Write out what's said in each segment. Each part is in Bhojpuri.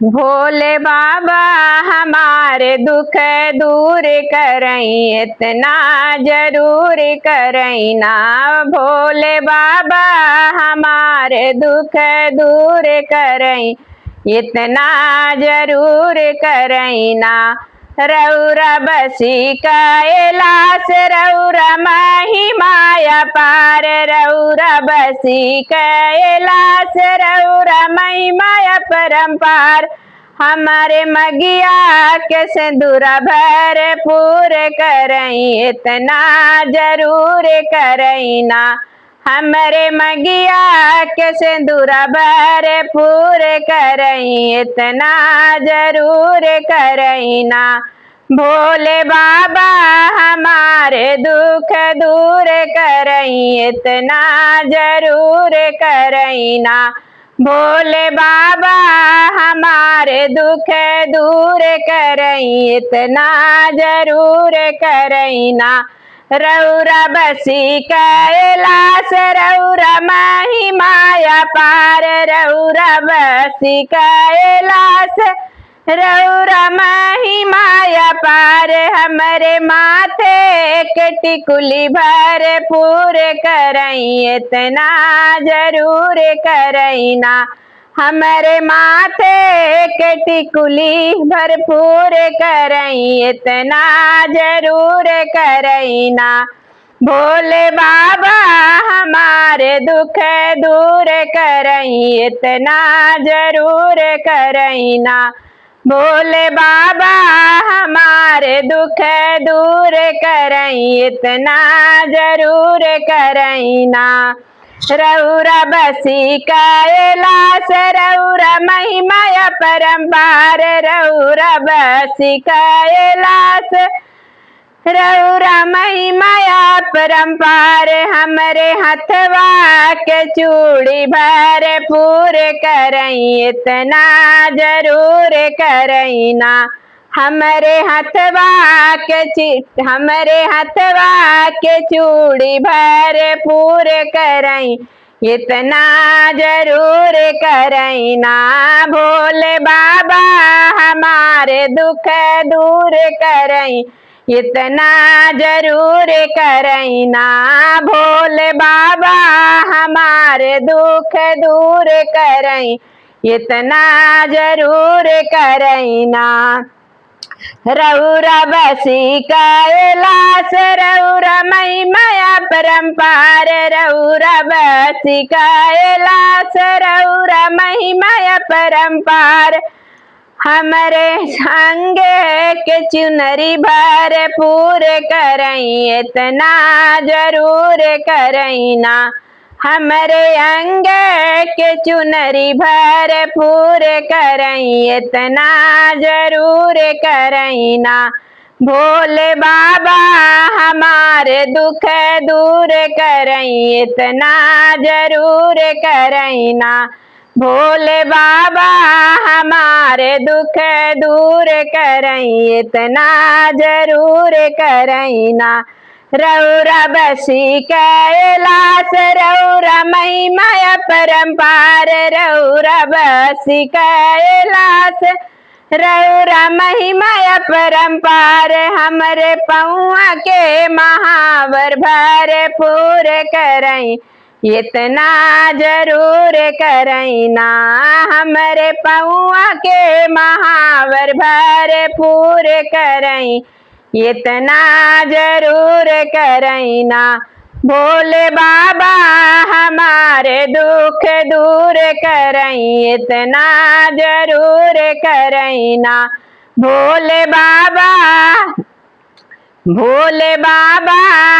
भोले बाबा हमारे दुख दूर करई, इतना जरूर करई ना। भोले बाबा हमारे दुख दूर करई, इतना जरूर करई ना। रौरा बसी कैलाश रौरा महिमाया पार, रौरा बसी कैलाश रौरा महिमाया परम्पार। हमारे मगिया के सिंदूरा भर पूरे करई, इतना जरूर करई ना। हमरे मगिया के सिंदूरा भर पूरे करई, इतना जरूर करई ना। भोले बाबा हमारे दुख दूर करई, इतना जरूर करई ना। भोले बाबा हमारे दुख दूर करई, इतना जरूर करई ना। रौरा बसी कैलाश रौरा महिमाया पार, रौरा बसी कैलाश रौरा महिमाया पार। हमरे माथे के टिकुली भर पूरे करई, इतना जरूर करई ना। हमरे माथे के टिकुली भरपूर करई, इतना जरूर करई ना। भोले बाबा हमारे दुख दूर करई, इतना जरूर करई ना। भोले बाबा हमारे दुख दूर करई, इतना जरूर करई ना। रौरा बसी कैलाश रौरा महिमाया परम्पार, रौरा बसी कैलाश रौरा महिमाया परम्पार। हमरे हथवा के चूड़ी भर पूरे करई, इतना जरूर करई ना। हमरे हथवा के चूड़ी भर पूरे करई, इतना जरूर करई ना। भोले बाबा हमारे दुख दूर करई, इतना जरूर करई ना। भोले बाबा हमारे दुख दूर करई, इतना जरूर करई ना। रौरा बसी कैलाश रौरा महिमाया परम्पार, रौरा बसी कैलाश रौरा महिमाया परम्पार। हमरे संगे के चुनरी भर पूरे करई, इतना जरूर करई ना। हमरे अंग के चुनरी भर पूरे करई, इतना जरूर करई ना। भोले बाबा हमारे दुख दूर करई, इतना जरूर करई ना। भोले बाबा हमारे दुख दूर करई, इतना जरूर करई ना। रौरा बसी कैलाश रौरा महिमाया परम्पार, रौरा बसी कैलाश रौरा महिमाया परम्पार। हमरे पौआ के महावर भर पूरे करई, इतना जरूर करई ना। हमरे पौआ के महावर भर पूरे करई, इतना जरूर करई ना। भोले बाबा हमारे दुख दूर करई, इतना जरूर करई ना। भोले बाबा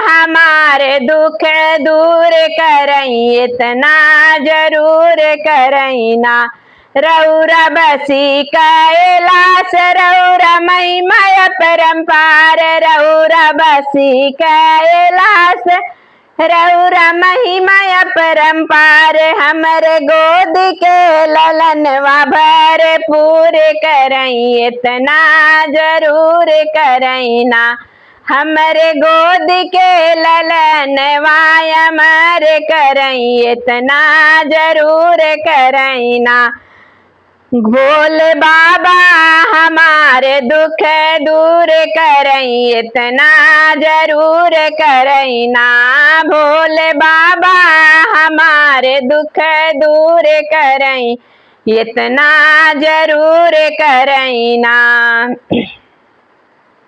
हमारे दुख दूर करई, इतना जरूर करई ना। रौरा बसी कैलाश रौरा महिमाया परम्पार, रौरा बसी कैलाश रौरा महिमाया परम्पार। हमरे गोद के ललनवा भर पूरे करई, इतना जरूर करई ना। हमरे गोद के ललनवा अमर करई, इतना जरूर करई ना। भोले बाबा हमारे दुख दूर करई, इतना जरूर करई ना। भोले बाबा हमारे दुख दूर करई, इतना जरूर करई ना।